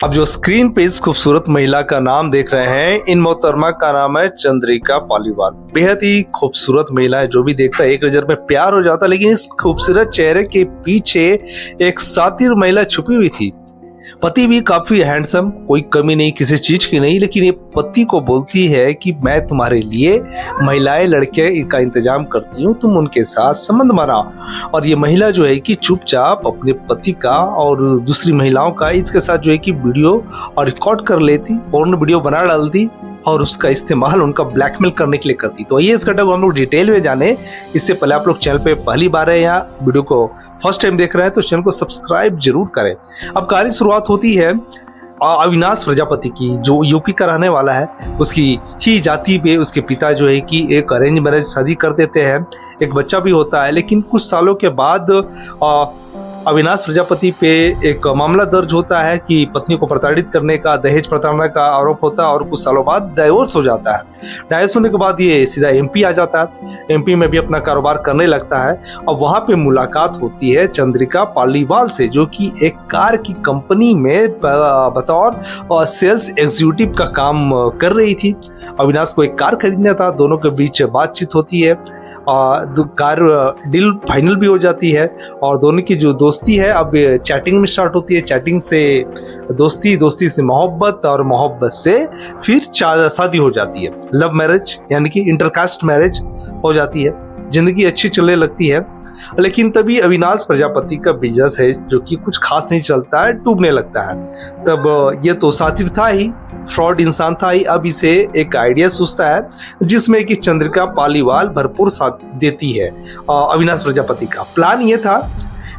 अब जो स्क्रीन पे इस खूबसूरत महिला का नाम देख रहे हैं, इन मोहतरमा का नाम है चंद्रिका पालीवाल। बेहद ही खूबसूरत महिला है, जो भी देखता है एक नजर में प्यार हो जाता। लेकिन इस खूबसूरत चेहरे के पीछे एक सातिर महिला छुपी हुई थी। पति भी काफी हैंडसम, कोई कमी नहीं किसी चीज की नहीं, लेकिन ये पति को बोलती है कि मैं तुम्हारे लिए महिलाएं लड़के का इंतजाम करती हूँ, तुम उनके साथ संबंध बनाओ। और ये महिला जो है कि चुपचाप अपने पति का और दूसरी महिलाओं का इसके साथ जो है कि वीडियो और रिकॉर्ड कर लेती, फोन वीडियो बना डालती और उसका इस्तेमाल उनका ब्लैकमेल करने के लिए करती। तो ये इस घटना को हम लोग डिटेल में जाने। इससे पहले आप लोग चैनल पे पहली बार है या वीडियो को फर्स्ट टाइम देख रहे हैं तो चैनल को सब्सक्राइब जरूर करें। अब कहानी शुरुआत होती है अविनाश प्रजापति की, जो यूपी का रहने वाला है। उसकी ही जाति पे उसके पिता जो है कि एक अरेंज मैरिज शादी कर देते हैं, एक बच्चा भी होता है। लेकिन कुछ सालों के बाद अविनाश प्रजापति पे एक मामला दर्ज होता है कि पत्नी को प्रताड़ित करने का, दहेज प्रताड़ना का आरोप होता है और कुछ सालों बाद डाइवोर्स हो जाता है। डाइवोर्स होने के बाद ये सीधा एमपी आ जाता है। एमपी में भी अपना कारोबार करने लगता है और वहां पे मुलाकात होती है चंद्रिका पालीवाल से, जो कि एक कार की कंपनी में बतौर सेल्स एग्जीक्यूटिव का काम कर रही थी। अविनाश को एक कार खरीदना था, दोनों के बीच बातचीत होती है, कार डील फाइनल भी हो जाती है और दोनों की जो दोस्ती है अब चैटिंग में स्टार्ट होती है। चैटिंग से दोस्ती, दोस्ती से मोहब्बत और मोहब्बत से फिर शादी हो जाती है। लव मैरिज यानी कि इंटरकास्ट मैरिज हो जाती है। जिंदगी अच्छी चलने लगती है। लेकिन तभी अविनाश प्रजापति का बिजनेस है जो कि कुछ खास नहीं चलता है, डूबने लगता है। तब ये तो सातिर था ही, फ्रॉड इंसान था ही। अब इसे एक आइडिया सूझता है जिसमें कि चंद्रिका पालीवाल भरपूर साथ देती है। अविनाश प्रजापति का प्लान ये था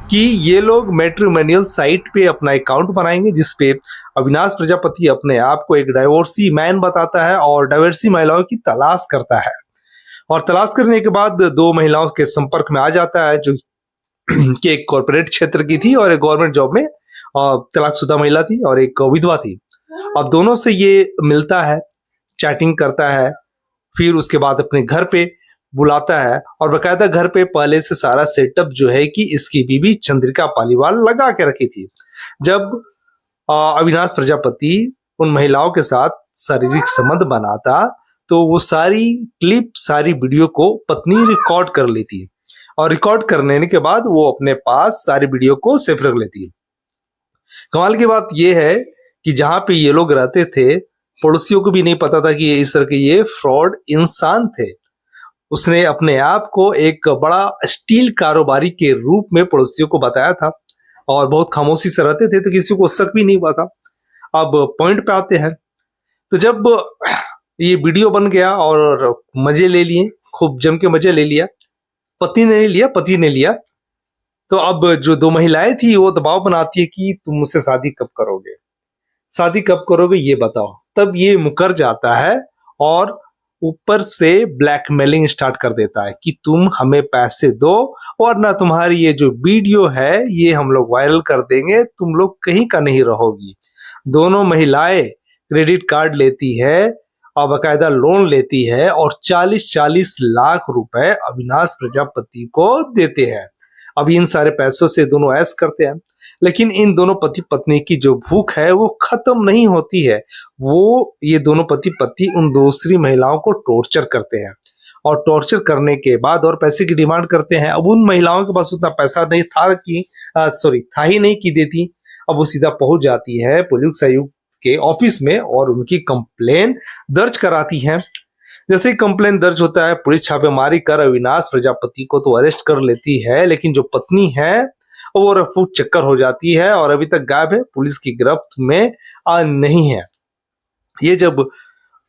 कि ये लोग मैट्रिमोनियल साइट पे अपना अकाउंट बनाएंगे, जिसपे अविनाश प्रजापति अपने आप को एक डाइवोर्सी मैन बताता है और डाइवोर्सी महिलाओं की तलाश करता है। और तलाश करने के बाद दो महिलाओं के संपर्क में आ जाता है, जो कि एक कॉर्पोरेट क्षेत्र की थी और एक गवर्नमेंट जॉब में तलाकशुदा महिला थी और एक विधवा थी। अब दोनों से ये मिलता है, चैटिंग करता है, फिर उसके बाद अपने घर पे बुलाता है और बकायदा घर पे पहले से सारा सेटअप जो है कि इसकी बीवी चंद्रिका पालीवाल लगा के रखी थी। जब अविनाश प्रजापति उन महिलाओं के साथ शारीरिक संबंध बनाता तो वो सारी क्लिप, सारी वीडियो को पत्नी रिकॉर्ड कर लेती है और रिकॉर्ड करने के बाद वो अपने पास सारी वीडियो को सेव रख लेती है। कमाल की बात यह है कि जहां पे ये लोग रहते थे, पड़ोसियों को भी नहीं पता था कि इस तरह के ये फ्रॉड इंसान थे। उसने अपने आप को एक बड़ा स्टील कारोबारी के रूप में पड़ोसियों को बताया था और बहुत खामोशी से रहते थे, तो किसी को शक भी नहीं हुआ था। अब पॉइंट पे आते हैं। तो जब ये वीडियो बन गया और मजे ले लिए, खूब जम के मजे ले लिया, पति ने नहीं लिया, पति ने लिया, तो अब जो दो महिलाएं थी वो दबाव बनाती है कि तुम मुझसे शादी कब करोगे, शादी कब करोगे ये बताओ। तब ये मुकर जाता है और ऊपर से ब्लैकमेलिंग स्टार्ट कर देता है कि तुम हमें पैसे दो वरना तुम्हारी ये जो वीडियो है ये हम लोग वायरल कर देंगे, तुम लोग कहीं का नहीं रहोगी। दोनों महिलाएं क्रेडिट कार्ड लेती है और बाकायदा लोन लेती है और 40-40 लाख रुपए अविनाश प्रजापति को देते हैं। अब इन सारे पैसों से दोनों ऐश करते हैं, लेकिन इन दोनों पति पत्नी की जो भूख है वो खत्म नहीं होती है। वो ये दोनों पति पत्नी उन दूसरी महिलाओं को टॉर्चर करते हैं और टॉर्चर करने के बाद और पैसे की डिमांड करते हैं। अब उन महिलाओं के पास उतना पैसा नहीं था कि था ही नहीं कि देती। अब वो सीधा पहुंच जाती है पुलिस आयुक्त के ऑफिस में और उनकी कंप्लेन दर्ज कराती है। जैसे ही कंप्लेन दर्ज होता है, पुलिस छापेमारी कर अविनाश प्रजापति को तो अरेस्ट कर लेती है, लेकिन जो पत्नी है वो रफू चक्कर हो जाती है और अभी तक गायब है, पुलिस की गिरफ्त में नहीं है। ये जब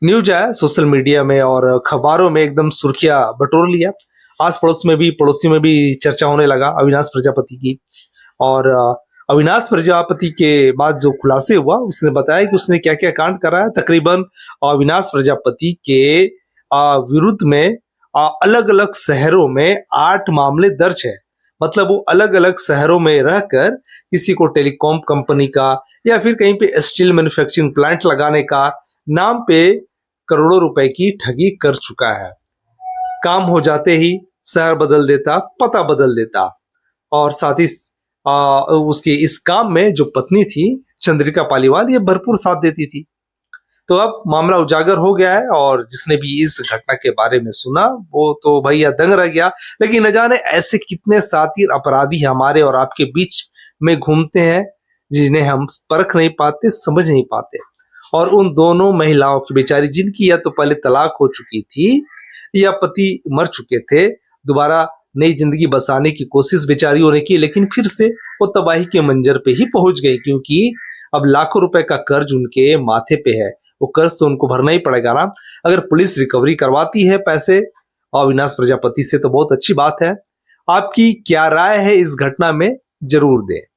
न्यूज आया सोशल मीडिया में और अखबारों में एकदम सुर्खियां बटोर लिया। आस पड़ोस में भी, पड़ोसी में भी चर्चा होने लगा अविनाश प्रजापति की। और अविनाश प्रजापति के बाद जो खुलासे हुआ उसने बताया कि उसने क्या क्या कांड करा है। तकरीबन अविनाश प्रजापति के विरुद्ध में अलग अलग शहरों में 8 मामले दर्ज है। मतलब वो अलग अलग शहरों में रहकर किसी को टेलीकॉम कंपनी का या फिर कहीं पे स्टील मैन्युफैक्चरिंग प्लांट लगाने का नाम पे करोड़ों रुपए की ठगी कर चुका है। काम हो जाते ही शहर बदल देता, पता बदल देता और साथ ही उसके इस काम में जो पत्नी थी चंद्रिका पालीवाल ये भरपूर साथ देती थी। तो अब मामला उजागर हो गया है और जिसने भी इस घटना के बारे में सुना वो तो भैया दंग रह गया। लेकिन न जाने ऐसे कितने सातिर अपराधी हमारे और आपके बीच में घूमते हैं जिन्हें हम परख नहीं पाते, समझ नहीं पाते। और उन दोनों महिलाओं की बेचारी, जिनकी या तो पहले तलाक हो चुकी थी या पति मर चुके थे, दोबारा नई जिंदगी बसाने की कोशिश बेचारियों ने की, लेकिन फिर से वो तबाही के मंजर पे ही पहुंच गई, क्योंकि अब लाखों रुपए का कर्ज उनके माथे पे है। वो कर्ज तो उनको भरना ही पड़ेगा ना। अगर पुलिस रिकवरी करवाती है पैसे अविनाश प्रजापति से तो बहुत अच्छी बात है। आपकी क्या राय है इस घटना में, जरूर दें।